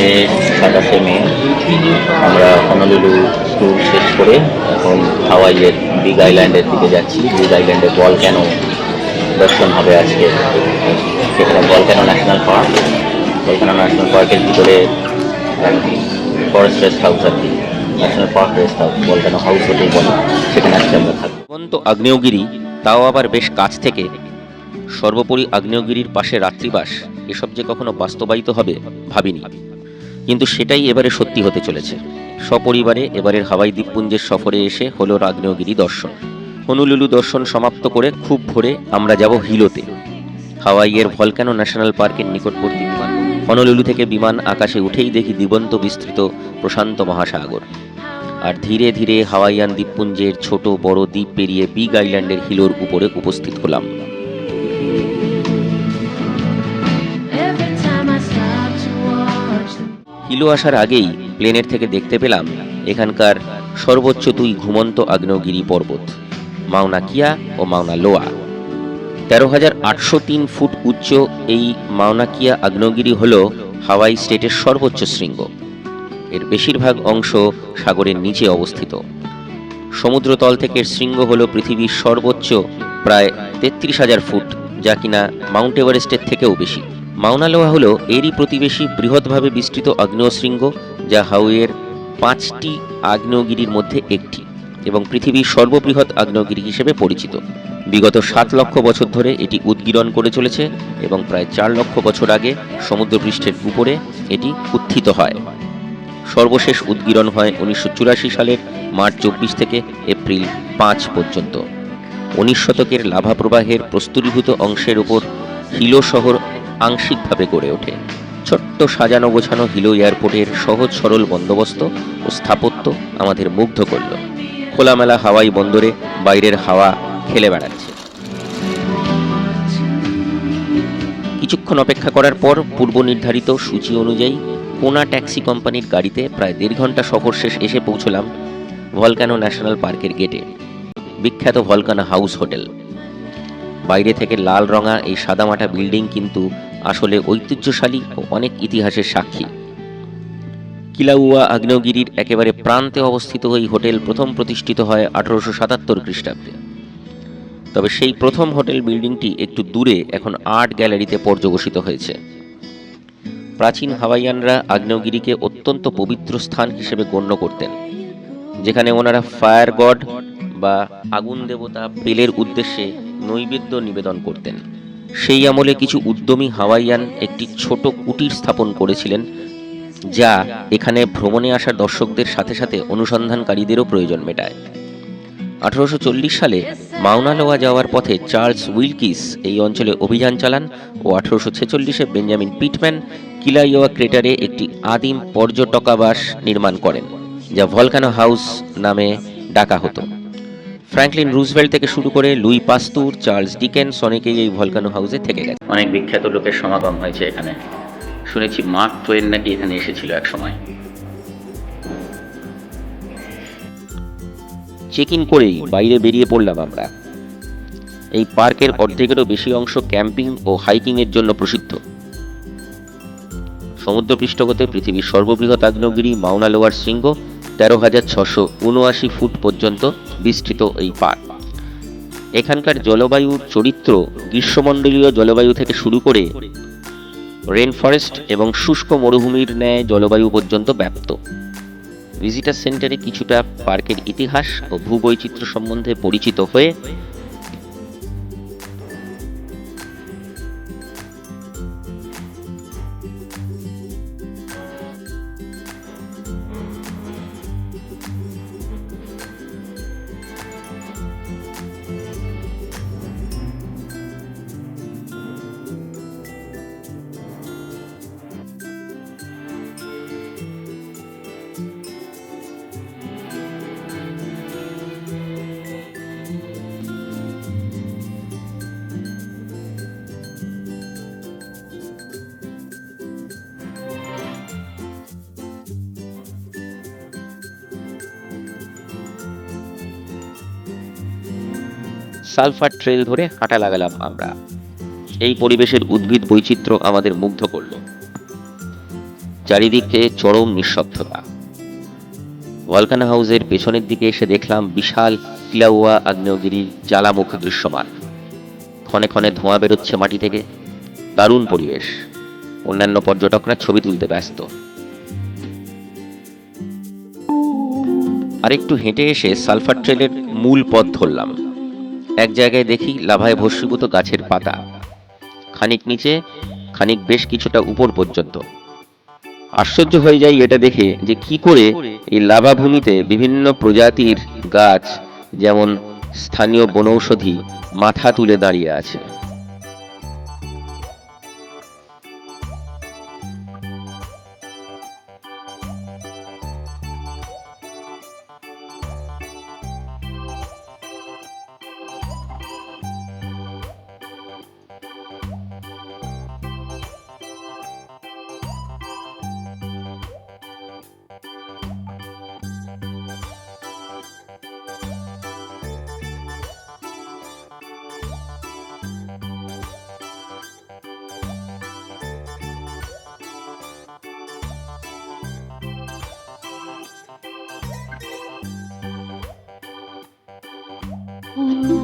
আজকে 27 মে আমরা Honolulu tour শেষ করে এখন হাওয়াইয়ের বিগ আইল্যান্ডের দিকে যাচ্ছি। বিগ আইল্যান্ডে ভলক্যানো দর্শন হবে আজকে। সেখানে ভলক্যানো ন্যাশনাল পার্কের ভিতরে ফরেস্ট রেস্ট হাউস আর কি, national park rest house, volcano house hotel বলে, সেখানে আজকে আমরা থাকবো। জীবন্ত আগ্নেয়গিরি, তাও আবার বেশ কাছ থেকে। সর্বোপরি আগ্নেয়গিরির পাশে রাত্রিবাস, এসব যে কখনো বাস্তবায়িত হবে ভাবিনি, কিন্তু সেটাই এবারে সত্যি হতে চলেছে। সপরিবারে এবারের হাওয়াই দ্বীপপুঞ্জের সফরে এসে হলো আগ্নেয়গিরি দর্শন। হনুলুলু দর্শন সমাপ্ত করে খুব ভোরে আমরা যাব হিলোতে, হাওয়াইয়ের ভলক্যানো ন্যাশনাল পার্কের নিকটবর্তী বিমান। হনুলুলু থেকে বিমান আকাশে উঠেই দেখি দিগন্ত বিস্তৃত প্রশান্ত মহাসাগর, আর ধীরে ধীরে হাওয়াইয়ান দ্বীপপুঞ্জের ছোট বড় দ্বীপ পেরিয়ে বিগ আইল্যান্ডের হিলোর উপরে উপস্থিত হলাম। হিলো আসার আগেই প্লেনের থেকে দেখতে পেলাম এখানকার সর্বোচ্চ দুই ঘুমন্ত আগ্নেয়গিরি পর্বত, মাউনা কিয়া ও মাউনা লোয়া। 13,803 ফুট উচ্চ এই মাউনা কিয়া আগ্নেয়গিরি হল হাওয়াই স্টেটের সর্বোচ্চ শৃঙ্গ। এর বেশিরভাগ অংশ সাগরের নিচে অবস্থিত। সমুদ্রতল থেকে শৃঙ্গ হল পৃথিবীর সর্বোচ্চ প্রায় 33,000 ফুট, যা কিনা মাউন্ট এভারেস্টের থেকেও বেশি। মাউনা লোয়া হল এরই প্রতিবেশী বৃহৎভাবে বিস্তৃত আগ্নেয় শৃঙ্গ, যা হাওয়াইয়ের 5টি আগ্নেয়গিরির মধ্যে একটি এবং পৃথিবীর সর্ববৃহৎ আগ্নেয়গিরি হিসেবে পরিচিত। বিগত 7 লক্ষ বছর ধরে এটি উদ্গীরণ করে চলেছে এবং প্রায় 4 লক্ষ বছর আগে সমুদ্রপৃষ্ঠের উপরে এটি উত্থিত হয়। সর্বশেষ উদ্গীরণ হয় 1984 সালের মার্চ 24 থেকে এপ্রিল 5 পর্যন্ত। 19 শতকের লাভা প্রবাহের প্রস্তুরীভূত অংশের উপর হিলো শহর আংশিকভাবে গড়ে ওঠে। ছোট্ট সাজানো গোছানো হিলো এয়ারপোর্টের সহজ সরল বন্দোবস্ত ও স্থাপত্য আমাদের মুগ্ধ করল। খোলামেলা হাওয়াই বন্দরে বাইরের হাওয়া খেলে বেড়াচ্ছে। কিছুক্ষণ অপেক্ষা করার পর পূর্ব নির্ধারিত সূচি অনুযায়ী কোনা ট্যাক্সি কোম্পানির গাড়িতে প্রায় 1.5 ঘন্টা সফর শেষ এসে পৌঁছলাম ভলক্যানো ন্যাশনাল পার্কের গেটে, বিখ্যাত ভলক্যানো হাউস হোটেল। বাইরে থেকে লাল রঙা এই সাদামাটা বিল্ডিং কিন্তু আসলে ঐতিহ্যশালী ও অনেক ইতিহাসের সাক্ষী। কিলাউয়া আগ্নেয়গিরির একেবারে প্রান্তে অবস্থিত এই হোটেল প্রথম প্রতিষ্ঠিত হয় 1877 খ্রিস্টাব্দে। তবে সেই প্রথম হোটেল বিল্ডিংটি একটু দূরে এখন আর্ট গ্যালারিতে পর্যবসিত হয়েছে। প্রাচীন হাওয়াইয়ানরা আগ্নেয়গিরিকে অত্যন্ত পবিত্র স্থান হিসেবে গণ্য করতেন, যেখানে ওনারা ফায়ার গড বা আগুন দেবতা পেলের উদ্দেশ্যে নৈবেদ্য নিবেদন করতেন। সেই আমলে কিছু উদ্যমী হাওয়াইয়ান একটি ছোট কুটির স্থাপন করেছিলেন, যা এখানে ভ্রমণে আসা দর্শকদের সাথে সাথে অনুসন্ধানকারীদেরও প্রয়োজন মেটায়। 1840 সালে মাউনা লোয়া যাওয়ার পথে চার্লস উইলকিস এই অঞ্চলে অভিযান চালান ও 1846-এ বেঞ্জামিন পিটম্যান কিলাউয়া ক্রেটারে একটি আদিম পর্যটকাবাস নির্মাণ করেন, যা ভলক্যানো হাউস নামে ডাকা হতো। ফ্র্যাঙ্কলিন রুজভেল্ট থেকে শুরু করে লুই পাস্তুর, চার্লস ডিকেন্স অনেকেই এই ভলক্যানো হাউসে থেকে গেছে। অনেক বিখ্যাত লোকের সমাগম হয়েছে এখানে। শুনেছি মার্ক টোয়েন নাকি এখানে এসেছিল এক সময়। চেক ইন করেই বাইরে বেরিয়ে পড়লাম আমরা। এই পার্কের অর্ধেকেরও বেশি অংশ ক্যাম্পিং ও হাইকিং এর জন্য প্রসিদ্ধ। সমুদ্রপৃষ্ঠ হতে পৃথিবীর সর্ববৃহৎ আগ্নেয়গিরি মাউনা লোয়ার শৃঙ্গ 13,679 ফুট পর্যন্ত বিস্তৃত এই পার্ক। এখানকার জলবায়ুর চরিত্র গ্রীষ্মমণ্ডলীয় জলবায়ু থেকে শুরু করে রেন ফরেস্ট এবং শুষ্ক মরুভূমির ন্যায় জলবায়ু পর্যন্ত ব্যাপ্ত। ভিজিটার সেন্টারে কিছুটা পার্কের ইতিহাস ও ভূবৈচিত্র্য সম্বন্ধে পরিচিত হয়ে সালফার ট্রেল ধরে হাঁটা লাগালাম আমরা। এই পরিবেশের উদ্ভিদ বৈচিত্র্য আমাদের মুগ্ধ করল। চারিদিকে চরম নিঃশব্দতা। ভলকানো হাউসের পেছনের দিকে এসে দেখলাম বিশাল কিলাউয়া আগ্নেয়গিরির জ্বালামুখ দৃশ্যমান। ক্ষণে ক্ষণে ধোঁয়া বেরোচ্ছে মাটি থেকে। দারুণ পরিবেশ। অন্যান্য পর্যটকরা ছবি তুলতে ব্যস্ত। আরেকটু হেঁটে এসে সালফার ট্রেলের মূল পথ ধরলাম। এক জায়গায় দেখি লাভায় ভস্মীভূত গাছের পাতা, খানিক নিচে, খানিক বেশ কিছুটা উপর পর্যন্ত। আশ্চর্য হয়ে যাই এটা দেখে যে কি করে এই লাভাভূমিতে বিভিন্ন প্রজাতির গাছ, যেমন স্থানীয় বনৌষধি, মাথা তুলে দাঁড়িয়ে আছে।